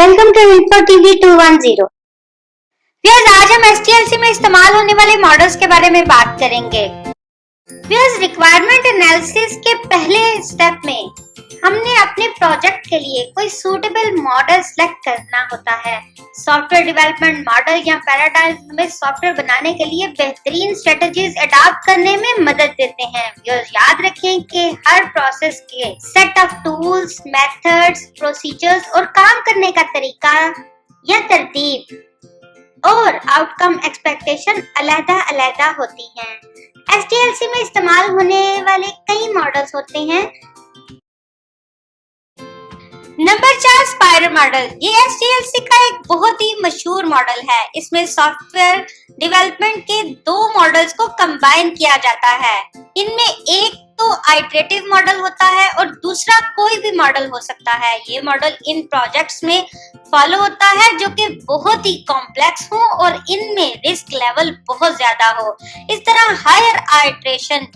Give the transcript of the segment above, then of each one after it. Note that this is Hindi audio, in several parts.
Welcome to info TV 210। Viewers, आज हम एसटीएलसी में इस्तेमाल होने वाले मॉडल्स के बारे में बात करेंगे। व्यूअर्स, रिक्वायरमेंट एनालिसिस के पहले स्टेप में हमने अपने प्रोजेक्ट के लिए कोई सूटेबल मॉडल सेलेक्ट करना होता है। सॉफ्टवेयर डेवलपमेंट मॉडल या पैराडाइम हमें सॉफ्टवेयर बनाने के लिए बेहतरीन स्ट्रेटजीज अडॉप्ट करने में मदद देते हैं। व्यूअर्स, याद रखें कि हर प्रोसेस के set of tools, methods, procedures और काम करने का तरीका या तरतीब और आउटकम एक्सपेक्टेशन अलग-अलग होती हैं। एसटीएलसी में इस्तेमाल होने वाले कई मॉडल्स होते हैं। Number 4, spiral model. ये एसटीएलसी का एक बहुत ही मशहूर मॉडल है। इसमें सॉफ्टवेयर डेवलपमेंट के दो मॉडल्स को कंबाइन किया जाता है। इनमें एक तो आइटरेटिव मॉडल होता है और दूसरा कोई भी मॉडल हो सकता है। ये मॉडल इन प्रोजेक्ट्स में फॉलो होता है जो कि बहुत ही कॉम्प्लेक्स हो और इनमें रिस्क लेवल बहुत ज्यादा हो। इस तरह हायर आइटरेशन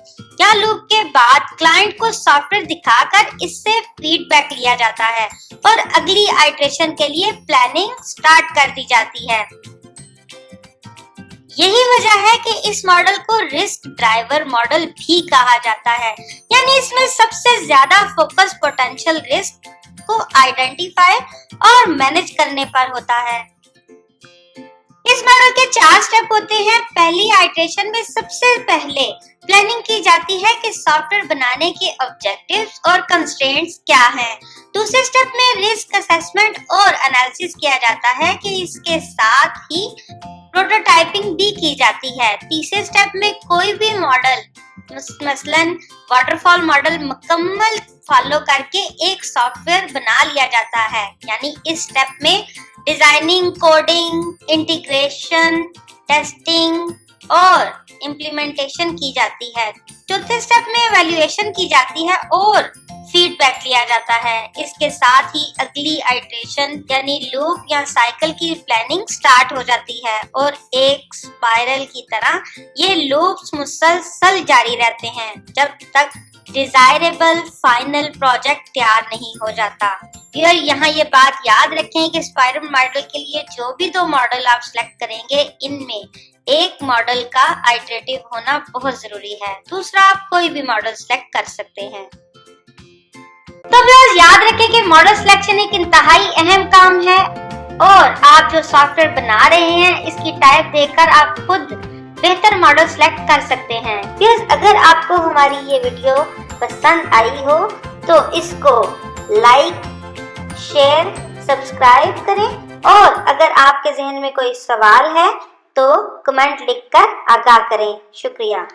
या लूप के बाद क्लाइंट को सॉफ्टवेयर दिखाकर इससे फीडबैक लिया जाता है और अगली आइटरेशन के लिए प्लानिंग स्टार्ट कर दी जाती है। यही वजह है कि इस मॉडल को रिस्क ड्राइवर मॉडल भी कहा जाता है, यानी इसमें सबसे ज्यादा फोकस पोटेंशियल रिस्क को आइडेंटिफाई और मैनेज करने पर होता है। इस मॉडल के 4 स्टेप होते हैं। पहली आइटरेशन में सबसे पहले प्लानिंग की जाती है कि सॉफ्टवेयर बनाने के ऑब्जेक्टिव्स और कंस्ट्रेंट्स क्या हैं। दूसरे स्टेप में रिस्क असेसमेंट और एनालिसिस किया जाता है कि इसके साथ ही प्रोटोटाइपिंग भी की जाती है। तीसरे स्टेप में कोई भी मॉडल मसलन वाटरफॉल मॉडल मुकम्मल फॉलो करके एक सॉफ्टवेयर बना लिया जाता है, यानी इस स्टेप में डिजाइनिंग, कोडिंग, इंटीग्रेशन, टेस्टिंग और इम्प्लीमेंटेशन की जाती है। चौथे स्टेप में एवेल्युएशन की जाती है और फीडबैक लिया जाता है। इसके साथ ही अगली आइटरेशन यानी लूप या साइकिल की प्लानिंग स्टार्ट हो जाती है और एक स्पाइरल की तरह ये लूप्स मुसलसल जारी रहते हैं जब तक डिजायरेबल फाइनल प्रोजेक्ट तैयार नहीं हो जाता। यार, यहाँ ये बात याद रखें कि स्पाइरल मॉडल के लिए जो भी 2 मॉडल आप सिलेक्ट करेंगे, इनमें एक मॉडल का आइटरेटिव होना बहुत जरूरी है, दूसरा आप कोई भी मॉडल सिलेक्ट कर सकते हैं। तो बस याद रखें कि मॉडल सिलेक्शन एक इंतहाई अहम काम है और आप जो सॉफ्टवेयर बना रहे हैं इसकी टाइप देखकर आप खुद बेहतर मॉडल सिलेक्ट कर सकते हैं। प्लीज, अगर आपको हमारी ये वीडियो पसंद आई हो तो इसको लाइक, शेयर, सब्सक्राइब करें और अगर आपके जहन में कोई सवाल है तो कमेंट लिखकर आगाह करें। शुक्रिया।